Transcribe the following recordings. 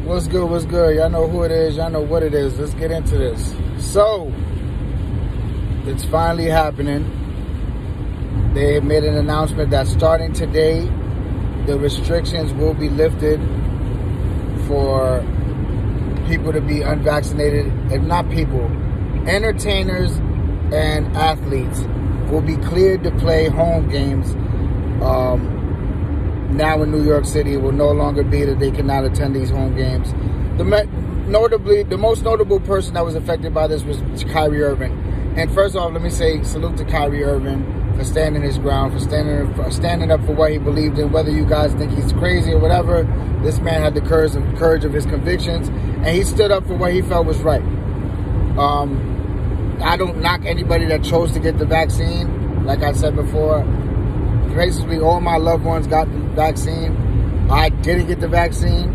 What's good? What's good? Y'all know who it is. Y'all know what it is. Let's get into this. So, it's finally happening. They made an announcement that starting today, the restrictions will be lifted for people to be unvaccinated. If not people, entertainers and athletes will be cleared to play home games. Now in New York City, it will no longer be that they cannot attend these home games. The most notable person that was affected by this was Kyrie Irving. And first off, let me say salute to Kyrie Irving for standing his ground, for standing up for what he believed in. Whether you guys think he's crazy or whatever, this man had the courage of his convictions, and he stood up for what he felt was right. I don't knock anybody that chose to get the vaccine. Like I said before, basically all my loved ones got the vaccine. I didn't get the vaccine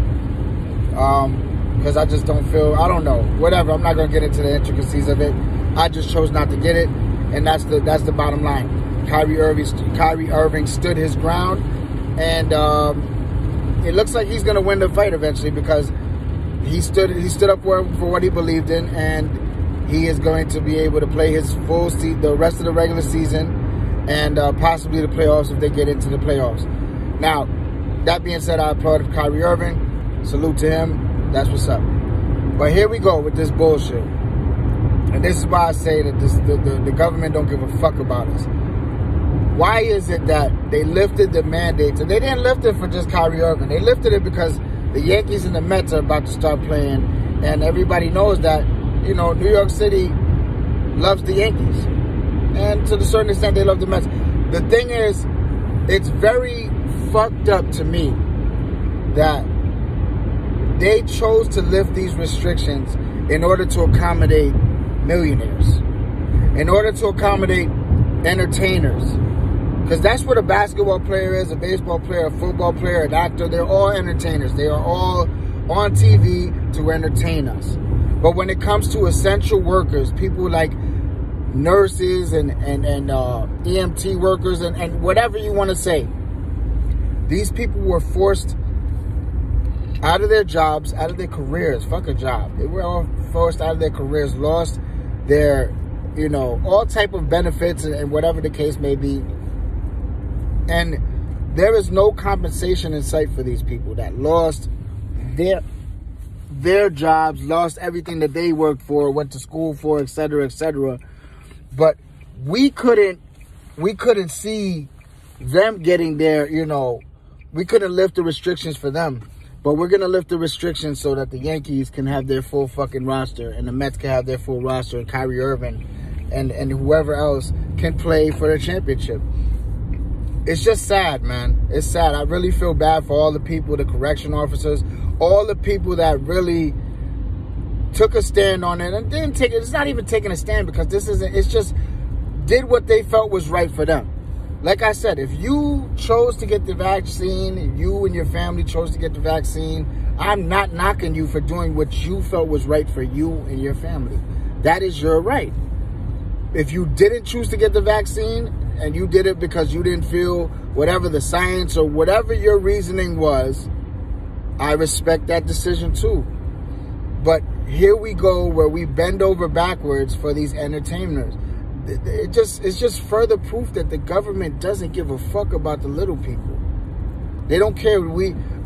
because I just don't feel, I don't know, whatever. I'm not going to get into the intricacies of it. I just chose not to get it, and that's the bottom line. Kyrie Irving stood his ground, and it looks like he's going to win the fight eventually because he stood up for what he believed in, and he is going to be able to play his full the rest of the regular season and possibly the playoffs if they get into the playoffs. Now, that being said, I applaud Kyrie Irving. Salute to him. That's what's up. But here we go with this bullshit. And this is why I say that the government don't give a fuck about us. Why is it that they lifted the mandates? And they didn't lift it for just Kyrie Irving. They lifted it because the Yankees and the Mets are about to start playing. And everybody knows that, you know, New York City loves the Yankees. And to a certain extent, they love the Mets. The thing is, it's very fucked up to me that they chose to lift these restrictions in order to accommodate millionaires, in order to accommodate entertainers. Because that's what a basketball player is, a baseball player, a football player, an actor. They're all entertainers. They are all on TV to entertain us. But when it comes to essential workers, people like nurses and EMT workers and whatever you want to say, these people were forced out of their jobs, out of their careers. Fuck a job. They were all forced out of their careers, lost their, you know, all type of benefits and whatever the case may be. And there is no compensation in sight for these people that lost their jobs, lost everything that they worked for, went to school for, etc., etc. But we couldn't see them getting there, you know. We couldn't lift the restrictions for them. But we're going to lift the restrictions so that the Yankees can have their full fucking roster and the Mets can have their full roster and Kyrie Irving and whoever else can play for the championship. It's just sad, man. It's sad. I really feel bad for all the people, the correction officers, all the people that really took a stand on it and didn't take it. It's not even taking a stand because this isn't, it's just did what they felt was right for them. Like I said, if you chose to get the vaccine, if you and your family chose to get the vaccine, I'm not knocking you for doing what you felt was right for you and your family. That is your right. If you didn't choose to get the vaccine and you did it because you didn't feel whatever the science or whatever your reasoning was, I respect that decision too. But here we go where we bend over backwards for these entertainers. It's just further proof that the government doesn't give a fuck about the little people. They don't care.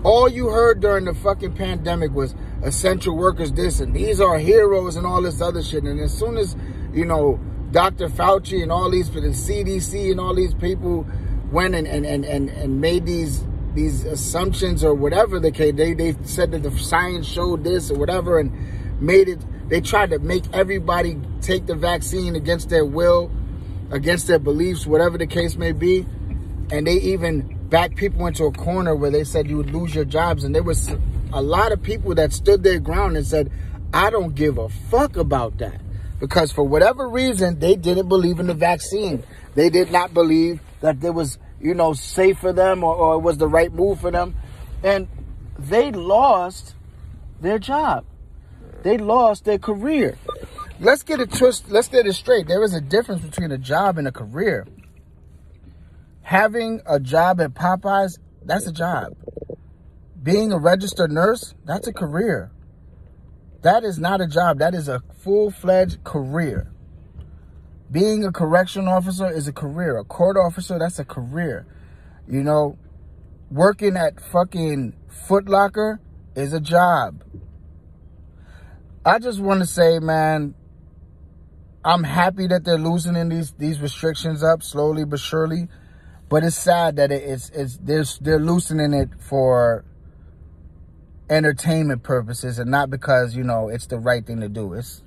All you heard during the fucking pandemic was essential workers this and these are heroes and all this other shit. And as soon as, you know, Dr. Fauci and all these, the CDC and all these people went and made these assumptions or whatever the case, they said that the science showed this or whatever and made it. They tried to make everybody take the vaccine against their will, against their beliefs, whatever the case may be. And they even backed people into a corner where they said you would lose your jobs. And there was a lot of people that stood their ground and said, I don't give a fuck about that. Because for whatever reason, they didn't believe in the vaccine. They did not believe that it was, you know, safe for them or it was the right move for them. And they lost their job. They lost their career. Let's get it straight. There is a difference between a job and a career. Having a job at Popeyes, that's a job. being a registered nurse, that's a career. That is not a job. That is a full-fledged career. Being a correction officer is a career. A court officer, that's a career. You know, working at fucking Foot Locker is a job. I just want to say, man, I'm happy that they're loosening these restrictions up slowly but surely. But it's sad that they're loosening it for entertainment purposes and not because, you know, it's the right thing to do. It's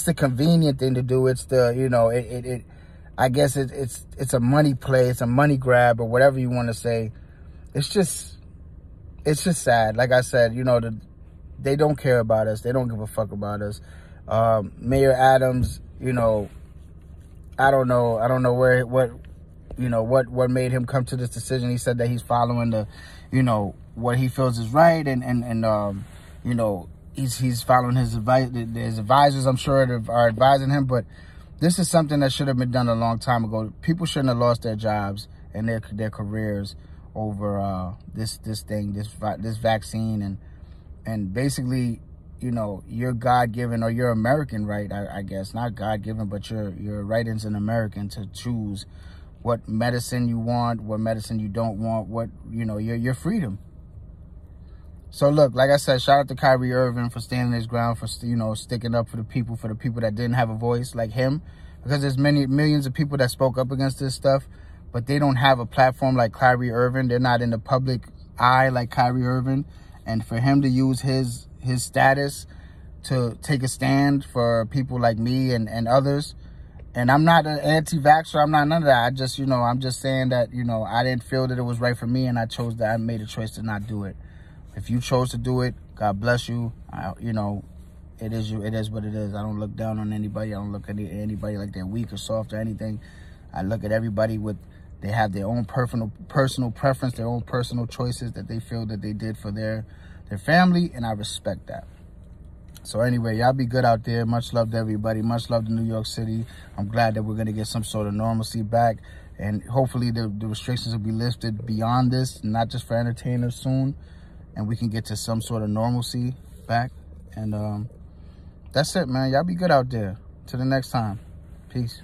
the convenient thing to do. It's the, you know, I guess it's a money play, it's a money grab, or whatever you want to say. It's just sad. Like I said, you know, they don't care about us. They don't give a fuck about us. Mayor Adams, you know, I don't know what made him come to this decision. He said that he's following the, you know, what he feels is right, and you know, he's following his advice. His advisors, I'm sure, are advising him, but this is something that should have been done a long time ago. People shouldn't have lost their jobs and their careers over this vaccine, and basically, you know, your God-given or your American right, I guess, not God-given, but your right as an American to choose what medicine you want, what medicine you don't want, what, you know, your freedom. So look, like I said, shout out to Kyrie Irving for standing his ground, for, you know, sticking up for the people that didn't have a voice like him, because there's millions of people that spoke up against this stuff, but they don't have a platform like Kyrie Irving. They're not in the public eye like Kyrie Irving, and for him to use his status to take a stand for people like me and others. And I'm not an anti-vaxxer. I'm not none of that. I just, you know, I'm just saying that, you know, I didn't feel that it was right for me, and I made a choice to not do it. If you chose to do it, God bless you. You know, it is what it is. I don't look down on anybody. I don't look at anybody like they're weak or soft or anything. I look at everybody they have their own personal preference, their own personal choices that they feel that they did for their family, and I respect that. So anyway, y'all be good out there. Much love to everybody. Much love to New York City. I'm glad that we're going to get some sort of normalcy back, and hopefully the restrictions will be lifted beyond this, not just for entertainers soon, and we can get to some sort of normalcy back. And that's it, man. Y'all be good out there. Till the next time. Peace.